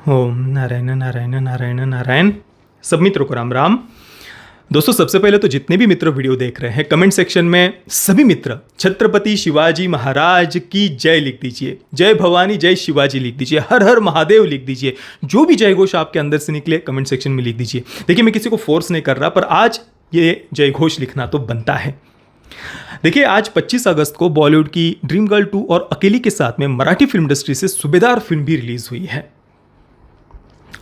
ओम नारायण नारायण नारायण नारायण। सब मित्रों को राम राम। दोस्तों, सबसे पहले तो जितने भी मित्र वीडियो देख रहे हैं, कमेंट सेक्शन में सभी मित्र छत्रपति शिवाजी महाराज की जय लिख दीजिए, जय भवानी जय शिवाजी लिख दीजिए, हर हर महादेव लिख दीजिए। जो भी जय घोष आपके अंदर से निकले कमेंट सेक्शन में लिख दीजिए। देखिए, मैं किसी को फोर्स नहीं कर रहा, पर आज ये जय घोष लिखना तो बनता है। देखिए, आज 25 अगस्त को बॉलीवुड की ड्रीम गर्ल 2 और अकेली के साथ में मराठी फिल्म इंडस्ट्री से सूबेदार फिल्म भी रिलीज हुई है।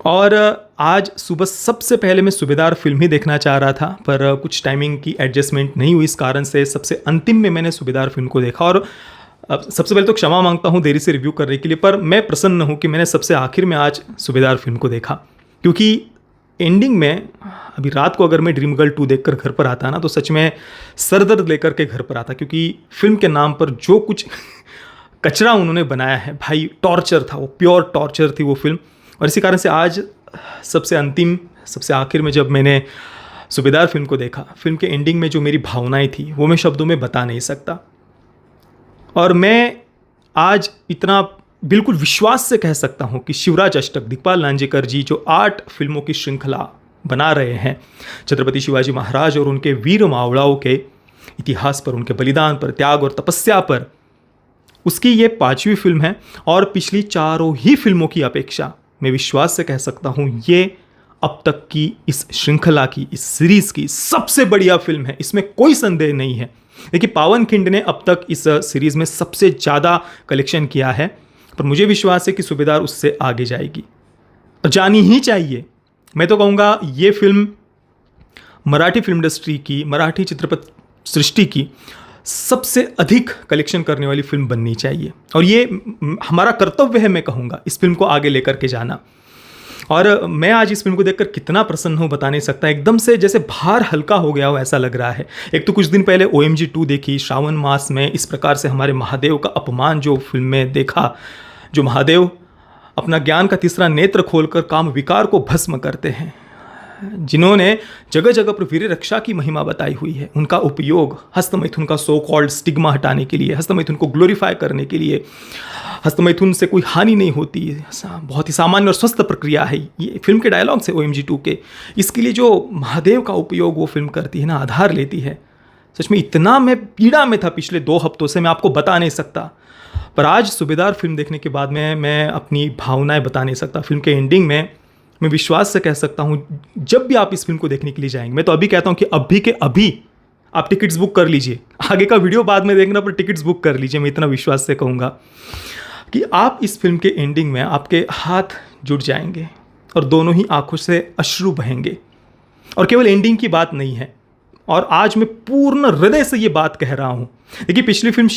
और आज सुबह सबसे पहले मैं सूबेदार फिल्म ही देखना चाह रहा था, पर कुछ टाइमिंग की एडजस्टमेंट नहीं हुई, इस कारण से सबसे अंतिम में मैंने सूबेदार फिल्म को देखा। और सबसे पहले तो क्षमा मांगता हूँ देरी से रिव्यू करने के लिए, पर मैं प्रसन्न हूँ कि मैंने सबसे आखिर में आज सूबेदार फिल्म को देखा, क्योंकि एंडिंग में अभी रात को अगर मैं ड्रीम गर्ल 2 देखकर घर पर आता ना, तो सच में सर दर्द लेकर के घर पर आता, क्योंकि फिल्म के नाम पर जो कुछ कचरा उन्होंने बनाया है भाई, टॉर्चर था वो, प्योर टॉर्चर थी वो फिल्म। और इसी कारण से आज सबसे अंतिम, सबसे आखिर में जब मैंने सूबेदार फिल्म को देखा, फिल्म के एंडिंग में जो मेरी भावनाएं थी वो मैं शब्दों में बता नहीं सकता। और मैं आज इतना बिल्कुल विश्वास से कह सकता हूं कि शिवराज अष्टक दिग्पाल लांजेकर जी जो 8 फिल्मों की श्रृंखला बना रहे हैं, छत्रपति शिवाजी महाराज और उनके वीर मावड़ाओं के इतिहास पर, उनके बलिदान पर, त्याग और तपस्या पर, उसकी ये 5वीं फिल्म है। और पिछली चारों ही फिल्मों की अपेक्षा मैं विश्वास से कह सकता हूँ ये अब तक की इस श्रृंखला की, इस सीरीज़ की सबसे बढ़िया फिल्म है, इसमें कोई संदेह नहीं है। देखिए, पावन खिंड ने अब तक इस सीरीज़ में सबसे ज़्यादा कलेक्शन किया है, पर मुझे विश्वास है कि सूबेदार उससे आगे जाएगी और जानी ही चाहिए। मैं तो कहूँगा ये फिल्म मराठी फिल्म इंडस्ट्री की, मराठी चित्रपट सृष्टि की सबसे अधिक कलेक्शन करने वाली फिल्म बननी चाहिए, और ये हमारा कर्तव्य है, मैं कहूँगा, इस फिल्म को आगे लेकर के जाना। और मैं आज इस फिल्म को देखकर कितना प्रसन्न हूँ बता नहीं सकता। एकदम से जैसे भार हल्का हो गया हो ऐसा लग रहा है। एक तो कुछ दिन पहले OMG 2 देखी, श्रावण मास में इस प्रकार से हमारे महादेव का अपमान जो फिल्म में देखा, जो महादेव अपना ज्ञान का तीसरा नेत्र खोलकर काम विकार को भस्म करते हैं, जिन्होंने जगह जगह पर वीर रक्षा की महिमा बताई हुई है, उनका उपयोग हस्तमैथुन का सो कॉल्ड स्टिग्मा हटाने के लिए, हस्तमैथुन को ग्लोरीफाई करने के लिए, हस्तमैथुन से कोई हानि नहीं होती, बहुत ही सामान्य और स्वस्थ प्रक्रिया है, ये फिल्म के डायलॉग से OMG 2 के। इसके लिए जो महादेव का उपयोग वो फिल्म करती है ना, आधार लेती है, सच में इतना मैं पीड़ा में था पिछले 2 हफ्तों से, मैं आपको बता नहीं सकता। पर आज सूबेदार फिल्म देखने के बाद में मैं अपनी भावनाएं बता नहीं सकता। फिल्म के एंडिंग में मैं विश्वास से कह सकता हूँ, जब भी आप इस फिल्म को देखने के लिए जाएंगे, मैं तो अभी कहता हूँ कि अभी के अभी आप टिकट्स बुक कर लीजिए। आगे का वीडियो बाद में देखना, पर टिकट्स बुक कर लीजिए। मैं इतना विश्वास से कहूँगा कि आप इस फिल्म के एंडिंग में आपके हाथ जुड़ जाएंगे और दोनों ही आंखों से अश्रु बहेंगे। और केवल एंडिंग की बात नहीं है, और आज मैं पूर्ण हृदय से ये बात कह रहा हूँ। देखिए, पिछली फिल्म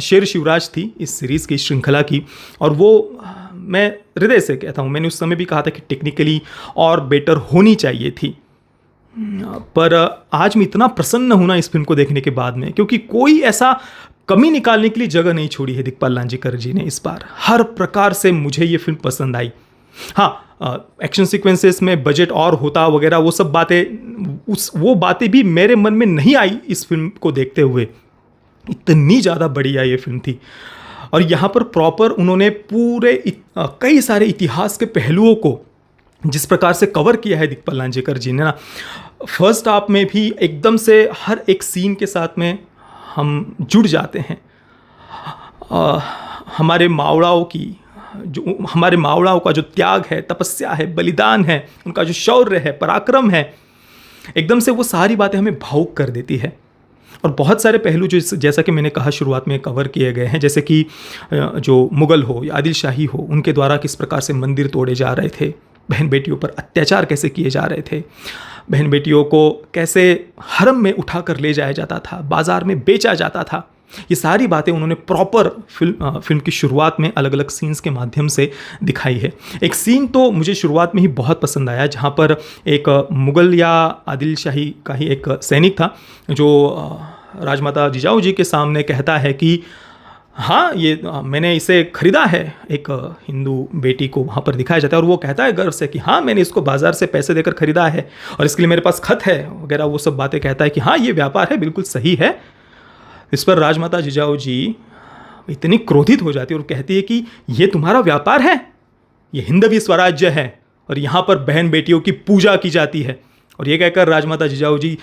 शेर शिवराज थी इस सीरीज़ की, श्रृंखला की, और वो मैं हृदय से कहता हूँ, मैंने उस समय भी कहा था कि टेक्निकली और बेटर होनी चाहिए थी। पर आज मैं इतना प्रसन्न हूँ ना इस फिल्म को देखने के बाद में, क्योंकि कोई ऐसा कमी निकालने के लिए जगह नहीं छोड़ी है दिग्पाल लांजेकर जी ने इस बार। हर प्रकार से मुझे ये फिल्म पसंद आई। हाँ, एक्शन सीक्वेंसेस में बजट और होता वगैरह, वो सब बातें, वो बातें भी मेरे मन में नहीं आई इस फिल्म को देखते हुए। इतनी ज़्यादा बढ़िया ये फिल्म थी। और यहाँ पर प्रॉपर उन्होंने पूरे कई सारे इतिहास के पहलुओं को जिस प्रकार से कवर किया है दिग्पाल लांजेकर जी ने ना, फर्स्ट हाफ में भी एकदम से हर एक सीन के साथ में हम जुड़ जाते हैं। हमारे मावड़ाओं का जो त्याग है, तपस्या है, बलिदान है, उनका जो शौर्य है, पराक्रम है, एकदम से वो सारी बातें हमें भावुक कर देती है। और बहुत सारे पहलू जो जैसा कि मैंने कहा शुरुआत में कवर किए गए हैं, जैसे कि जो मुग़ल हो या आदिल शाही हो, उनके द्वारा किस प्रकार से मंदिर तोड़े जा रहे थे, बहन बेटियों पर अत्याचार कैसे किए जा रहे थे, बहन बेटियों को कैसे हरम में उठाकर ले जाया जाता था, बाज़ार में बेचा जाता था, ये सारी बातें उन्होंने प्रॉपर फिल्म की शुरुआत में अलग अलग सीन्स के माध्यम से दिखाई है। एक सीन तो मुझे शुरुआत में ही बहुत पसंद आया, जहाँ पर एक मुग़ल या आदिल शाही का ही एक सैनिक था जो राजमाता जिजाऊ जी के सामने कहता है कि हाँ, ये मैंने इसे ख़रीदा है। एक हिंदू बेटी को वहाँ पर दिखाया जाता है और वो कहता है गर्व से कि हाँ, मैंने इसको बाज़ार से पैसे देकर ख़रीदा है और इसके लिए मेरे पास खत है वगैरह, वो सब बातें कहता है कि हाँ, ये व्यापार है, बिल्कुल सही है। इस पर राजमाता जिजाऊ जी इतनी क्रोधित हो जाती है और कहती है कि ये तुम्हारा व्यापार है, ये हिंदवी स्वराज्य है और यहाँ पर बहन बेटियों की पूजा की जाती है। और ये कहकर राजमाता जिजाऊ जी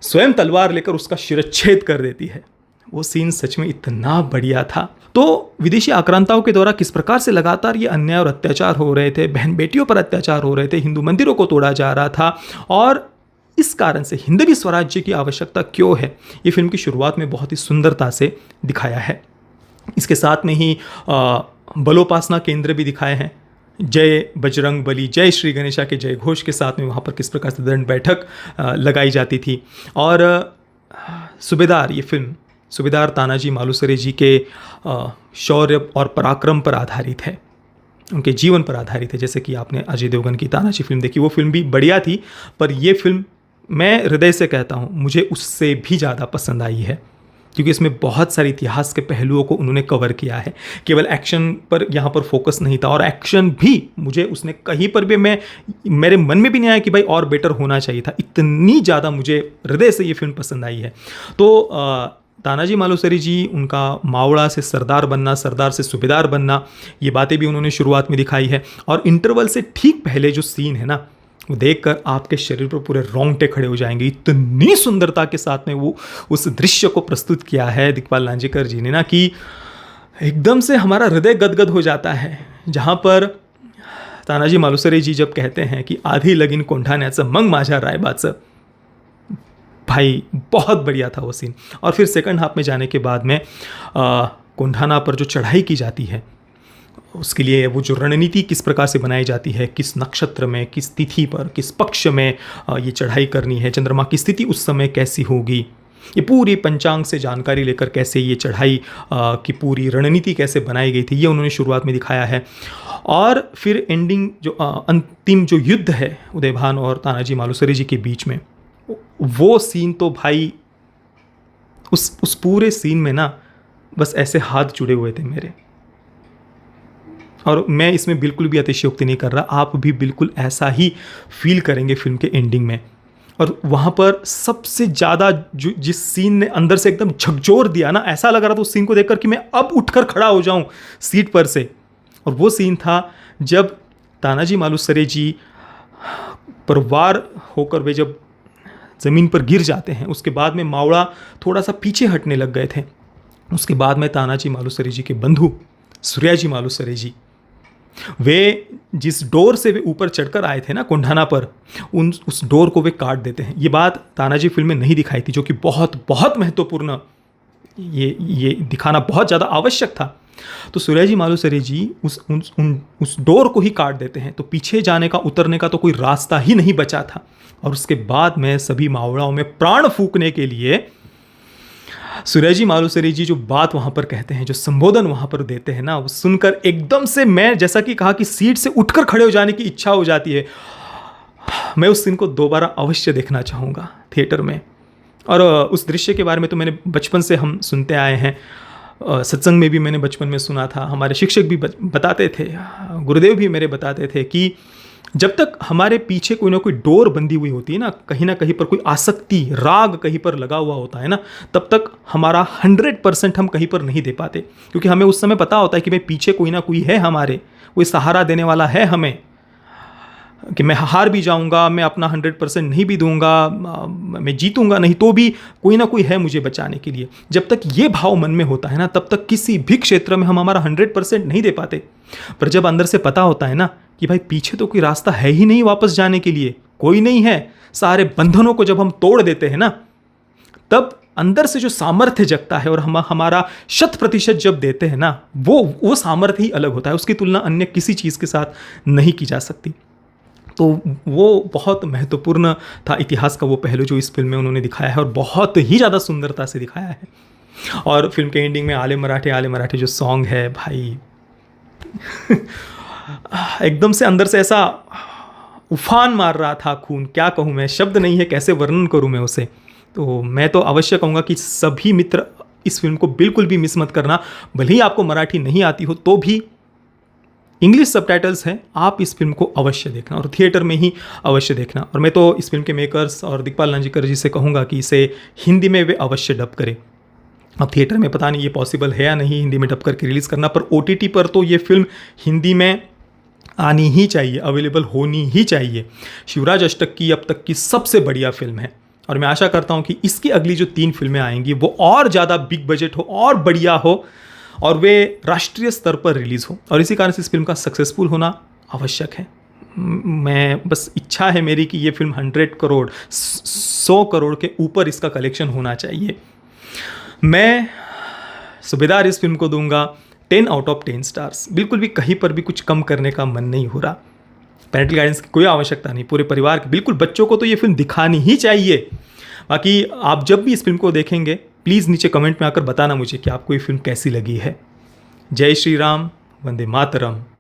स्वयं तलवार लेकर उसका शिरच्छेद कर देती है। वो सीन सच में इतना बढ़िया था। तो विदेशी आक्रांताओं के द्वारा किस प्रकार से लगातार ये अन्याय और अत्याचार हो रहे थे, बहन बेटियों पर अत्याचार हो रहे थे, हिंदू मंदिरों को तोड़ा जा रहा था, और इस कारण से हिंदवी स्वराज्य की आवश्यकता क्यों है, ये फिल्म की शुरुआत में बहुत ही सुंदरता से दिखाया है। इसके साथ में ही बलोपासना केंद्र भी दिखाए हैं। जय बजरंग बली, जय श्री गणेशा के जय घोष के साथ में वहाँ पर किस प्रकार से दंड बैठक लगाई जाती थी। और सूबेदार, ये फिल्म सूबेदार तानाजी मालुसरे जी के शौर्य और पराक्रम पर आधारित है, उनके जीवन पर आधारित है। जैसे कि आपने अजय देवगन की तानाजी फिल्म देखी, वो फिल्म भी बढ़िया थी, पर ये फिल्म मैं हृदय से कहता हूँ मुझे उससे भी ज़्यादा पसंद आई है, क्योंकि इसमें बहुत सारे इतिहास के पहलुओं को उन्होंने कवर किया है। केवल एक्शन पर यहाँ पर फोकस नहीं था, और एक्शन भी मुझे उसने कहीं पर भी मेरे मन में भी नहीं आया कि भाई और बेटर होना चाहिए था। इतनी ज़्यादा मुझे हृदय से ये फिल्म पसंद आई है। तो तानाजी मालुसरे जी, उनका मावड़ा से सरदार बनना, सरदार से सूबेदार बनना, ये बातें भी उन्होंने शुरुआत में दिखाई है। और इंटरवल से ठीक पहले जो सीन है ना, वो देखकर आपके शरीर पर पूरे रोंगटे खड़े हो जाएंगे। इतनी सुंदरता के साथ में वो उस दृश्य को प्रस्तुत किया है दिक्पाल लांजेकर जी ने ना, कि एकदम से हमारा हृदय गदगद हो जाता है। जहाँ पर तानाजी मालुसरे जी जब कहते हैं कि आधी लगीन कोंढाण्याचं मग माझ्या रायबाचं, भाई बहुत बढ़िया था वो सीन। और फिर सेकंड हाफ में जाने के बाद में कोंढाना पर जो चढ़ाई की जाती है, उसके लिए वो जो रणनीति किस प्रकार से बनाई जाती है, किस नक्षत्र में, किस तिथि पर, किस पक्ष में ये चढ़ाई करनी है, चंद्रमा की स्थिति उस समय कैसी होगी, ये पूरी पंचांग से जानकारी लेकर कैसे ये चढ़ाई की पूरी रणनीति कैसे बनाई गई थी, ये उन्होंने शुरुआत में दिखाया है। और फिर एंडिंग जो अंतिम जो युद्ध है उदयभान और तानाजी मालुसरे जी के बीच में, वो सीन तो भाई उस पूरे सीन में ना बस ऐसे हाथ जुड़े हुए थे मेरे। और मैं इसमें बिल्कुल भी अतिशयोक्ति नहीं कर रहा, आप भी बिल्कुल ऐसा ही फील करेंगे फिल्म के एंडिंग में। और वहाँ पर सबसे ज़्यादा जिस सीन ने अंदर से एकदम झकझोर दिया ना, ऐसा लग रहा था उस सीन को देखकर कि मैं अब उठकर खड़ा हो जाऊँ सीट पर से। और वो सीन था जब तानाजी मालुसरे जी पर वार होकर वे जब ज़मीन पर गिर जाते हैं, उसके बाद में मावड़ा थोड़ा सा पीछे हटने लग गए थे। उसके बाद में तानाजी मालुसरे जी के बंधु सूर्याजी मालुसरे जी, वे जिस डोर से वे ऊपर चढ़कर आए थे ना कोंढाना पर, उस डोर को वे काट देते हैं। ये बात तानाजी फिल्म में नहीं दिखाई थी, जो कि बहुत बहुत महत्वपूर्ण, ये दिखाना बहुत ज़्यादा आवश्यक था। तो सूर्याजी मालुसरे जी उस डोर को ही काट देते हैं, तो पीछे जाने का, उतरने का तो कोई रास्ता ही नहीं बचा था। और उसके बाद में सभी मावड़ाओं में प्राण फूंकने के लिए सूर्याजी मालुसरे जी जो बात वहाँ पर कहते हैं, जो संबोधन वहाँ पर देते हैं ना, वो सुनकर एकदम से मैं, जैसा कि कहा कि सीट से उठकर खड़े हो जाने की इच्छा हो जाती है। मैं उस सीन को दोबारा अवश्य देखना चाहूँगा थिएटर में। और उस दृश्य के बारे में तो मैंने बचपन से हम सुनते आए हैं, सत्संग में भी मैंने बचपन में सुना था, हमारे शिक्षक भी बताते थे, गुरुदेव भी मेरे बताते थे कि जब तक हमारे पीछे कोई ना कोई डोर बंधी हुई होती है ना कहीं पर कोई आसक्ति, राग कहीं पर लगा हुआ होता है ना, तब तक हमारा 100% हम कहीं पर नहीं दे पाते। क्योंकि हमें उस समय पता होता है कि भाई पीछे कोई ना कोई है, हमारे कोई सहारा देने वाला है हमें, कि मैं हार भी जाऊंगा, मैं अपना 100% नहीं भी दूंगा, मैं जीतूंगा नहीं तो भी कोई ना कोई है मुझे बचाने के लिए। जब तक ये भाव मन में होता है ना, तब तक किसी भी क्षेत्र में हम हमारा 100% नहीं दे पाते। पर जब अंदर से पता होता है ना कि भाई पीछे तो कोई रास्ता है ही नहीं वापस जाने के लिए, कोई नहीं है, सारे बंधनों को जब हम तोड़ देते हैं ना, तब अंदर से जो सामर्थ्य जगता है और हम हमारा 100% जब देते हैं ना, वो सामर्थ्य ही अलग होता है। उसकी तुलना अन्य किसी चीज़ के साथ नहीं की जा सकती। तो वो बहुत महत्वपूर्ण था, इतिहास का वो पहलू जो इस फिल्म में उन्होंने दिखाया है, और बहुत ही ज़्यादा सुंदरता से दिखाया है। और फिल्म के एंडिंग में आले मराठे जो सॉन्ग है भाई एकदम से अंदर से ऐसा उफान मार रहा था खून, क्या कहूँ मैं, शब्द नहीं है कैसे वर्णन करूँ मैं उसे। तो मैं तो अवश्य कहूँगा कि सभी मित्र इस फिल्म को बिल्कुल भी मिस मत करना। भले ही आपको मराठी नहीं आती हो तो भी इंग्लिश सबटाइटल्स हैं, आप इस फिल्म को अवश्य देखना और थिएटर में ही अवश्य देखना। और मैं तो इस फिल्म के मेकर्स और दिक्पाल लांजेकर जी से कहूँगा कि इसे हिंदी में वे अवश्य डब करें। अब थिएटर में पता नहीं ये पॉसिबल है या नहीं हिंदी में डब करके रिलीज़ करना, पर OTT पर तो ये फिल्म हिंदी में आनी ही चाहिए, अवेलेबल होनी ही चाहिए। शिवराज अष्टक की अब तक की सबसे बढ़िया फिल्म है और मैं आशा करता हूँ कि इसकी अगली जो 3 फिल्में आएंगी वो और ज़्यादा बिग बजट हो और बढ़िया हो और वे राष्ट्रीय स्तर पर रिलीज़ हो, और इसी कारण से इस फिल्म का सक्सेसफुल होना आवश्यक है। मैं बस इच्छा है मेरी कि ये फिल्म 100 करोड़ 100 करोड़ के ऊपर इसका कलेक्शन होना चाहिए। मैं सूबेदार इस फिल्म को दूंगा 10 आउट ऑफ 10 स्टार्स। बिल्कुल भी कहीं पर भी कुछ कम करने का मन नहीं हो रहा। पेरेंटल गाइडेंस की कोई आवश्यकता नहीं, पूरे परिवार की, बिल्कुल बच्चों को तो ये फिल्म दिखानी ही चाहिए। बाकी आप जब भी इस फिल्म को देखेंगे प्लीज़ नीचे कमेंट में आकर बताना मुझे कि आपको ये फिल्म कैसी लगी है। जय श्री राम, वंदे मातरम।